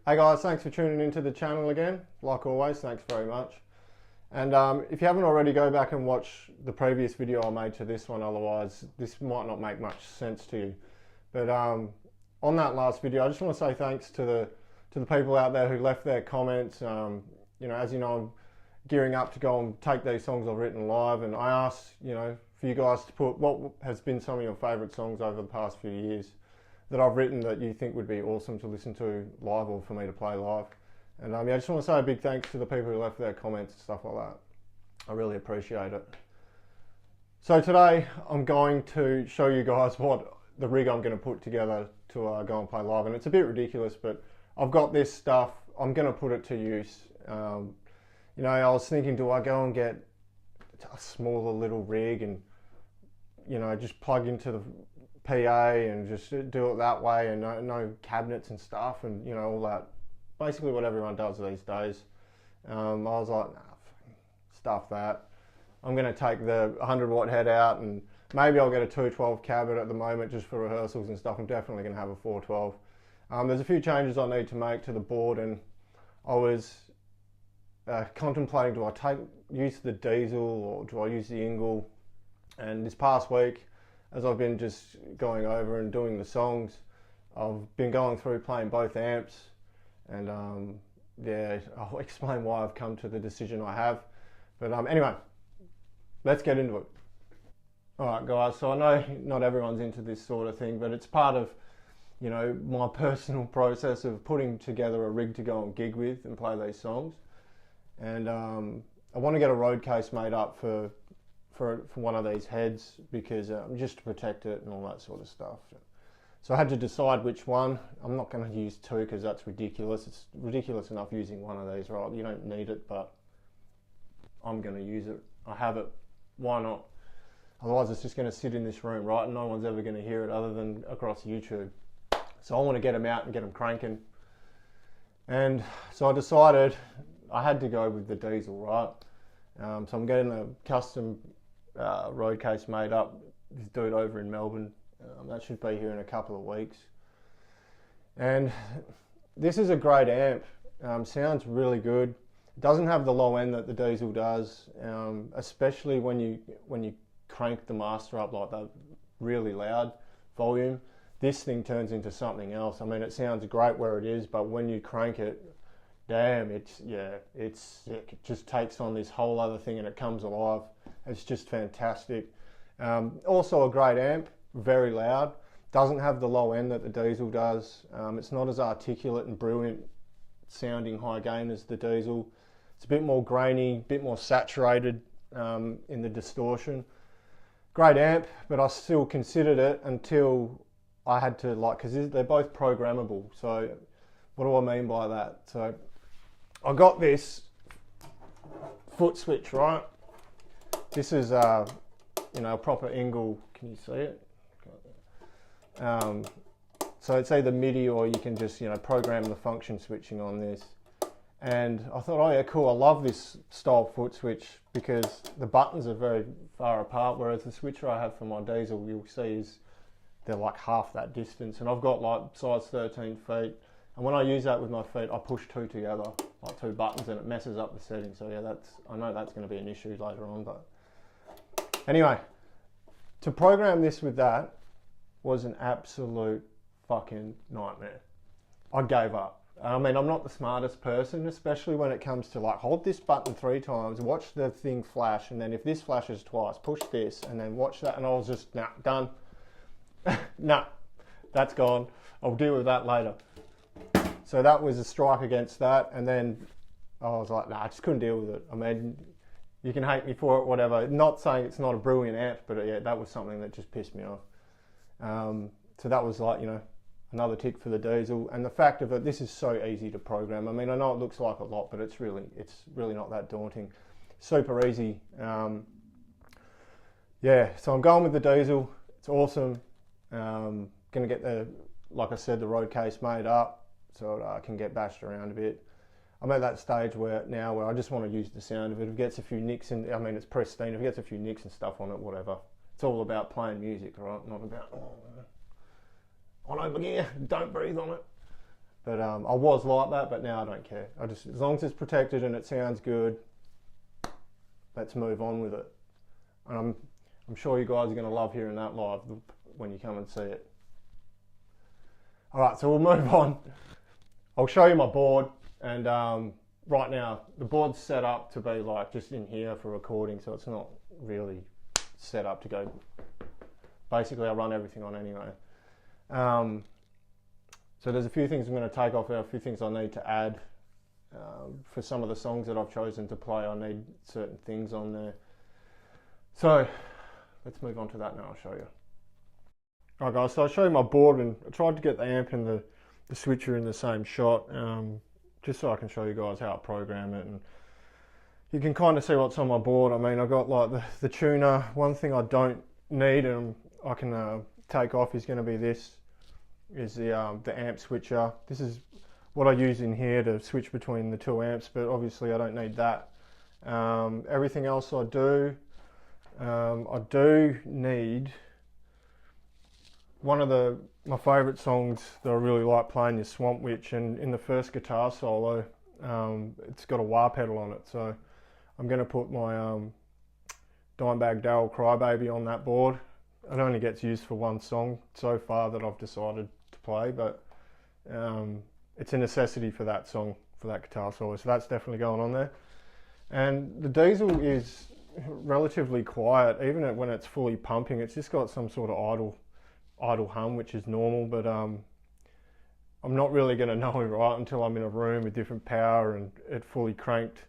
Hey guys, thanks for tuning into the channel again. Like always, thanks very much. And if you haven't already, go back and watch the previous video I made to this one, otherwise this might not make much sense to you. But on that last video, I just want to say thanks to the people out there who left their comments. As you know, I'm gearing up to go and take these songs I've written live, and I asked, for you guys to put what has been some of your favourite songs over the past few years that I've written that you think would be awesome to listen to live or for me to play live. And I just want to say a big thanks to the people who left their comments and stuff like that. I really appreciate it. So today I'm going to show you guys what the rig I'm going to put together to go and play live. And it's a bit ridiculous, but I've got this stuff. I'm going to put it to use. I was thinking, do I go and get a smaller little rig and just plug into the PA and just do it that way, and no cabinets and stuff, and all that, basically what everyone does these days. I was like, nah, stuff that. I'm going to take the 100 watt head out, and maybe I'll get a 212 cab at the moment just for rehearsals and stuff. I'm definitely going to have a 412. There's a few changes I need to make to the board, and I was contemplating, do I use the Diezel or do I use the ENGL? And this past week, as I've been just going over and doing the songs, I've been going through playing both amps, and I'll explain why I've come to the decision I have. But anyway, let's get into it. Alright guys, so I know not everyone's into this sort of thing, but it's part of my personal process of putting together a rig to go and gig with and play these songs. And I want to get a road case made up for one of these heads, because just to protect it and all that sort of stuff. So I had to decide which one. I'm not going to use two because that's ridiculous. It's ridiculous enough using one of these, right? You don't need it, but I'm going to use it. I have it. Why not? Otherwise it's just going to sit in this room, right? And no one's ever going to hear it other than across YouTube. So I want to get them out and get them cranking. And so I decided I had to go with the Diezel, right? So I'm getting a custom road case made up. This dude over in Melbourne. That should be here in a couple of weeks. And this is a great amp. Sounds really good. It doesn't have the low end that the Diezel does, especially when you crank the master up like that really loud volume. This thing turns into something else. I mean, it sounds great where it is, but when you crank it, damn, it's sick. It just takes on this whole other thing and it comes alive. It's just fantastic. Also a great amp, very loud. Doesn't have the low end that the Diezel does. It's not as articulate and brilliant sounding high gain as the Diezel. It's a bit more grainy, a bit more saturated in the distortion. Great amp, but I still considered it until I had to, because they're both programmable. So what do I mean by that? So I got this foot switch, right? This is a proper ENGL. Can you see it? So it's either MIDI or you can just program the function switching on this. And I thought, oh yeah, cool. I love this style foot switch because the buttons are very far apart, whereas the switcher I have for my Diezel, you'll see, they're like half that distance. And I've got like size 13 feet. And when I use that with my feet, I push two together, like two buttons, and it messes up the settings. So yeah, I know that's going to be an issue later on. But anyway, to program this with that was an absolute fucking nightmare. I gave up. I mean, I'm not the smartest person, especially when it comes to hold this button 3 times, watch the thing flash, and then if this flashes twice, push this, and then watch that. And I was just, nah, done. Nah, that's gone. I'll deal with that later. So that was a strike against that, and then I was like, nah, I just couldn't deal with it. I mean, you can hate me for it, whatever. Not saying it's not a brilliant amp, but yeah, that was something that just pissed me off. So that was another tick for the Diezel, and the fact of it, this is so easy to program. I mean, I know it looks like a lot, but it's really not that daunting. Super easy. Yeah, so I'm going with the Diezel. It's awesome. Gonna get like I said, the road case made up so I can get bashed around a bit. I'm at that stage where I just want to use the sound of it. If it gets a few nicks, and I mean, it's pristine. If it gets a few nicks and stuff on it, whatever. It's all about playing music, right? Not about on over here, don't breathe on it. But I was like that, but now I don't care. As long as it's protected and it sounds good, let's move on with it. And I'm sure you guys are going to love hearing that live when you come and see it. All right, so we'll move on. I'll show you my board, and right now the board's set up to be like just in here for recording, so it's not really set up to go. Basically, I run everything on anyway. So there's a few things I'm going to take off there, a few things I need to add. For some of the songs that I've chosen to play, I need certain things on there. So let's move on to that now, I'll show you. Alright guys, so I'll show you my board, and I tried to get the amp and the switcher in the same shot, just so I can show you guys how I program it, and you can kind of see what's on my board. I mean, I've got like the tuner. One thing I don't need and I can take off is going to be this, is the amp switcher. This is what I use in here to switch between the two amps, but obviously I don't need that. Everything else I do need one of my favourite songs that I really like playing is Swamp Witch, and in the first guitar solo, it's got a wah pedal on it, so I'm going to put my Dimebag Darrell Crybaby on that board. It only gets used for one song so far that I've decided to play, but it's a necessity for that song, for that guitar solo, so that's definitely going on there. And the Diezel is relatively quiet, even when it's fully pumping. It's just got some sort of idle hum, which is normal, but I'm not really going to know it right until I'm in a room with different power and it fully cranked.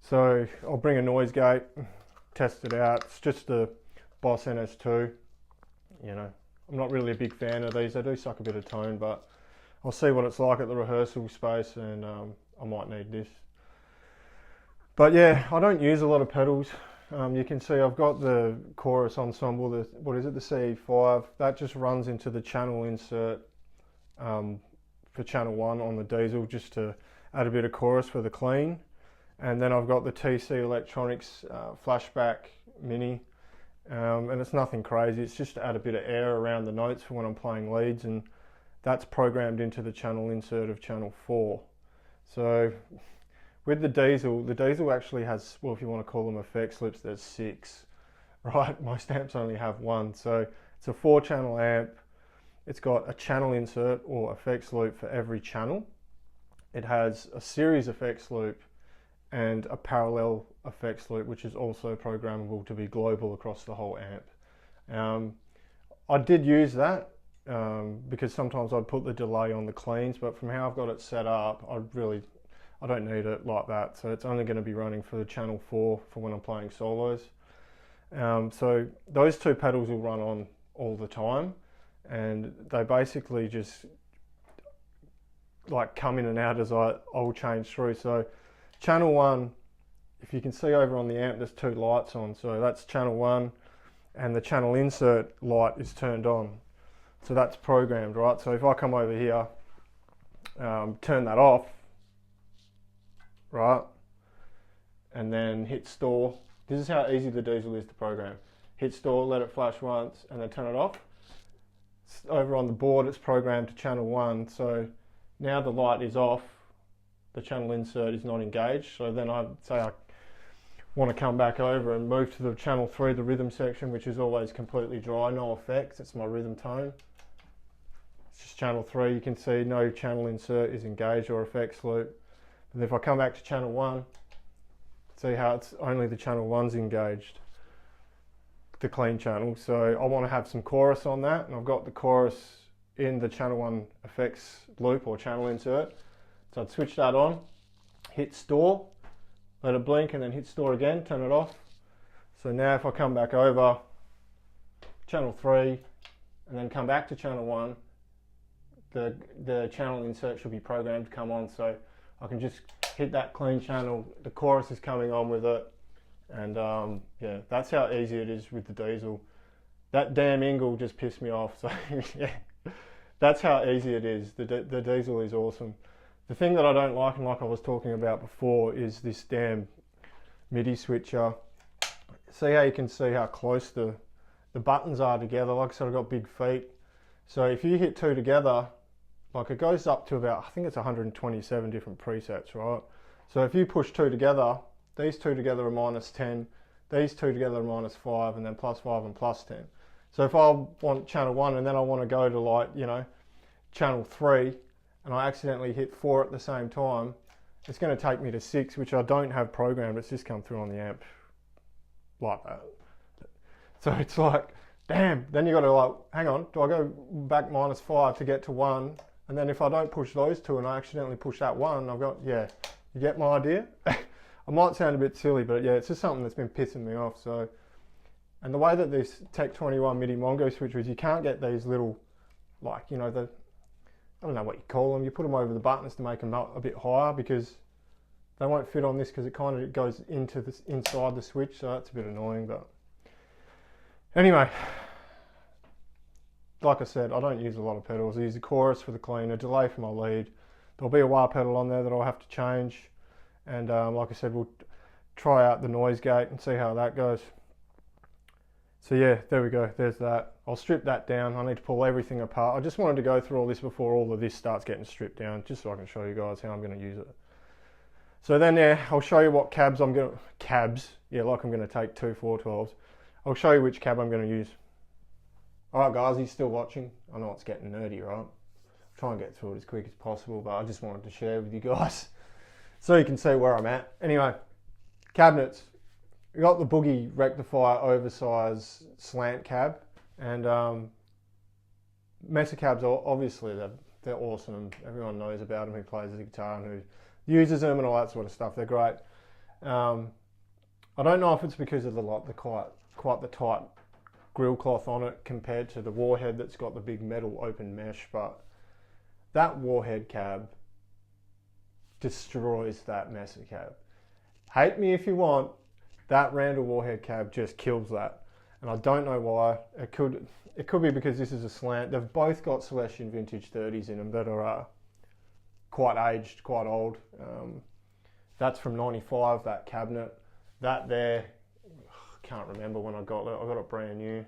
So I'll bring a noise gate, test it out. It's just a Boss NS2. You know, I'm not really a big fan of these. They do suck a bit of tone, but I'll see what it's like at the rehearsal space, and I might need this. But yeah, I don't use a lot of pedals. You can see I've got the chorus ensemble, the CE5, that just runs into the channel insert for channel 1 on the Diezel, just to add a bit of chorus for the clean. And then I've got the TC Electronics Flashback Mini, and it's nothing crazy, it's just to add a bit of air around the notes for when I'm playing leads, and that's programmed into the channel insert of channel 4. So with the Diezel actually has, well, if you want to call them effects loops, there's 6, right? Most amps only have 1. So it's a 4-channel amp. It's got a channel insert or effects loop for every channel. It has a series effects loop and a parallel effects loop, which is also programmable to be global across the whole amp. I did use that because sometimes I'd put the delay on the cleans, but from how I've got it set up, I don't need it like that, so it's only going to be running for the channel 4 for when I'm playing solos. So those two pedals will run on all the time, and they basically just like come in and out as I'll change through. So channel 1, if you can see over on the amp, there's 2 lights on, so that's channel 1, and the channel insert light is turned on. So that's programmed, right? So if I come over here, turn that off, right, and then hit store. This is how easy the Diezel is to program. Hit store, let it flash once, and then turn it off. Over on the board, it's programmed to channel 1, so now the light is off, the channel insert is not engaged. So then I say I want to come back over and move to the channel 3, the rhythm section, which is always completely dry, no effects, it's my rhythm tone. It's just channel 3, you can see no channel insert is engaged or effects loop. And if I come back to channel 1, see how it's only the channel 1's engaged, the clean channel. So I want to have some chorus on that, and I've got the chorus in the channel 1 effects loop or channel insert. So I'd switch that on, hit store, let it blink, and then hit store again, turn it off. So now if I come back over channel 3 and then come back to channel 1, the channel insert should be programmed to come on. So I can just hit that clean channel, the chorus is coming on with it, and yeah, that's how easy it is with the Diezel. That damn ENGL just pissed me off, so yeah, that's how easy it is. The Diezel is awesome. The thing that I don't like, and like I was talking about before, is this damn MIDI switcher. See how you can see how close the buttons are together. Like I said, I've got big feet, so if you hit 2 together, Like it goes up to about, I think it's 127 different presets, right? So if you push two together, these two together are -10, these two together are -5, and then +5 and +10. So if I want channel 1 and then I want to go to like, you know, channel 3 and I accidentally hit 4 at the same time, it's going to take me to 6, which I don't have programmed. It's just come through on the amp like that. So it's like, damn, then you got to like, hang on, do I go back -5 to get to 1? And then if I don't push those two and I accidentally push that one, I've got, yeah, you get my idea? I might sound a bit silly, but yeah, it's just something that's been pissing me off. So, and the way that this Tech 21 MIDI Mongo switcher is, you can't get these little, like, you know, the, I don't know what you call them, you put them over the buttons to make them up a bit higher, because they won't fit on this because it kind of goes into this, inside the switch, so that's a bit annoying. But anyway, like I said, I don't use a lot of pedals. I use the chorus for the cleaner, delay for my lead. There'll be a wah pedal on there that I'll have to change. And like I said, we'll try out the noise gate and see how that goes. So yeah, there we go, there's that. I'll strip that down. I need to pull everything apart. I just wanted to go through all this before all of this starts getting stripped down, just so I can show you guys how I'm going to use it. So then yeah, I'll show you what cabs I'm going to, yeah, like I'm going to take 2 412s. I'll show you which cab I'm going to use. Alright guys, he's still watching. I know it's getting nerdy, right? I'll try and get through it as quick as possible, but I just wanted to share with you guys so you can see where I'm at. Anyway, cabinets. We got the Boogie Rectifier oversized slant cab, and Mesa cabs, obviously they're awesome. Everyone knows about them who plays the guitar and who uses them and all that sort of stuff. They're great. I don't know if it's because of the quite the tight grill cloth on it compared to the Warhead that's got the big metal open mesh, but that Warhead cab destroys that Mesa cab. Hate me if you want, that Randall Warhead cab just kills that, and I don't know why. It could be because this is a slant. They've both got Celestion Vintage 30s in them that are quite aged, quite old. That's from 95, that cabinet. That there, can't remember when I got it. I got it brand new.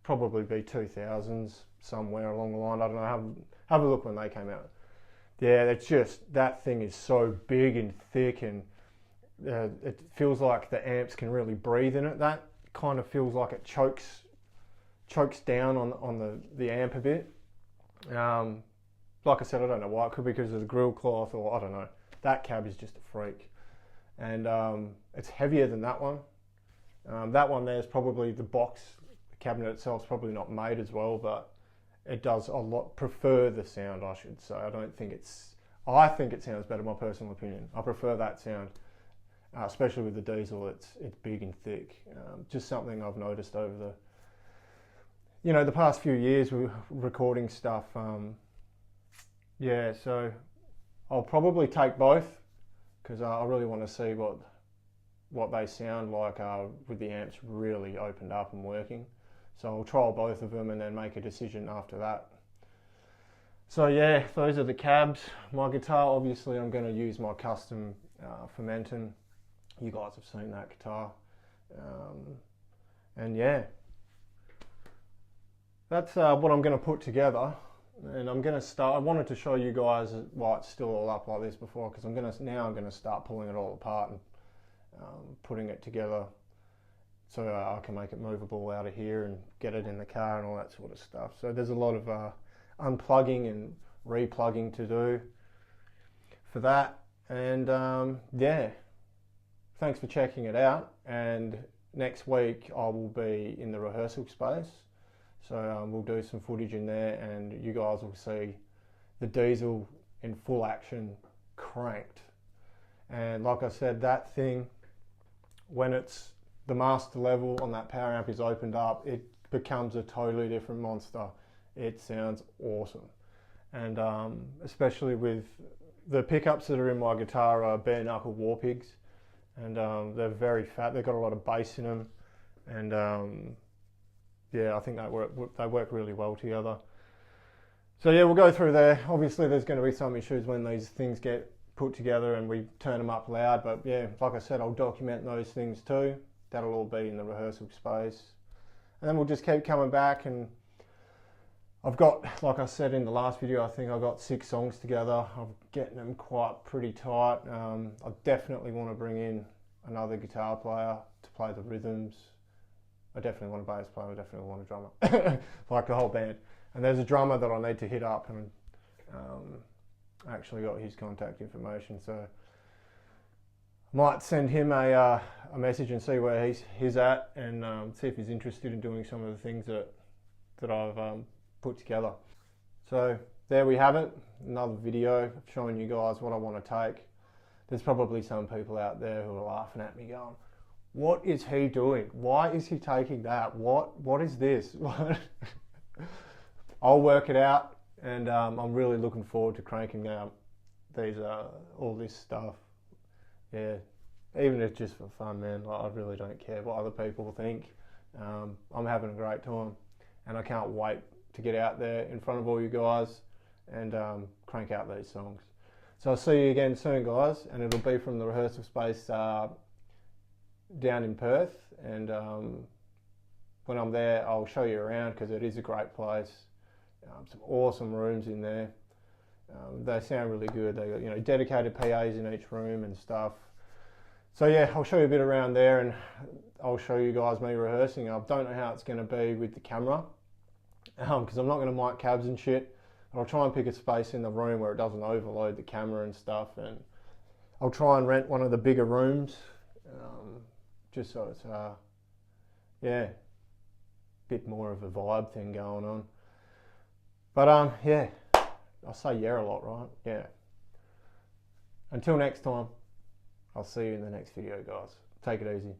Probably be 2000s, somewhere along the line. I don't know. Have a look when they came out. Yeah, it's just, that thing is so big and thick, and it feels like the amps can really breathe in it. That kind of feels like it chokes down on the amp a bit. Like I said, I don't know why. It could be because of the grill cloth, or I don't know. That cab is just a freak. And it's heavier than that one. That one there is probably the box, the cabinet itself is probably not made as well, but it does a lot prefer the sound, I should say. I think it sounds better, my personal opinion. I prefer that sound, especially with the Diezel. It's big and thick. Just something I've noticed over the past few years with recording stuff. Yeah, so I'll probably take both, because I really want to see what they sound like with the amps really opened up and working. So I'll trial both of them and then make a decision after that. So yeah, those are the cabs. My guitar, obviously I'm going to use my custom Fermenton. You guys have seen that guitar. And yeah, that's what I'm going to put together. And I'm going to start, I wanted to show you guys why it's still all up like this before, because I'm going to start pulling it all apart and putting it together so I can make it movable out of here and get it in the car and all that sort of stuff. So there's a lot of unplugging and replugging to do for that. And yeah, thanks for checking it out. And next week I will be in the rehearsal space. So we'll do some footage in there, and you guys will see the Diezel in full action, cranked. And like I said, that thing, when it's the master level on that power amp is opened up, it becomes a totally different monster. It sounds awesome. And especially with the pickups that are in my guitar are bare knuckle war pigs, and they're very fat. They've got a lot of bass in them, and yeah, I think they work really well together. So yeah, we'll go through there. Obviously there's going to be some issues when these things get put together and we turn them up loud, but yeah, like I said, I'll document those things too. That'll all be in the rehearsal space. And then we'll just keep coming back and I've got, like I said in the last video, I think I've got 6 songs together. I'm getting them quite pretty tight. I definitely want to bring in another guitar player to play the rhythms. I definitely want a bass player, I definitely want a drummer, like the whole band. And there's a drummer that I need to hit up, and I actually got his contact information, so I might send him a message and see where he's at, and see if he's interested in doing some of the things that I've put together. So there we have it, another video showing you guys what I want to take. There's probably some people out there who are laughing at me going, what is he doing? Why is he taking that? What is this? I'll work it out, and I'm really looking forward to cranking out these all this stuff. Yeah, even if it's just for fun, man. Like, I really don't care what other people think. I'm having a great time, and I can't wait to get out there in front of all you guys and crank out these songs. So I'll see you again soon, guys, and it'll be from the rehearsal space down in Perth. And when I'm there, I'll show you around, because it is a great place. Some awesome rooms in there. They sound really good. They got, you know, dedicated PAs in each room and stuff. So yeah, I'll show you a bit around there, and I'll show you guys me rehearsing. I don't know how it's going to be with the camera, because I'm not going to mic cabs and shit. I'll try and pick a space in the room where it doesn't overload the camera and stuff, and I'll try and rent one of the bigger rooms, just so it's yeah, a bit more of a vibe thing going on. But yeah, I say yeah a lot, right? Yeah. Until next time, I'll see you in the next video, guys. Take it easy.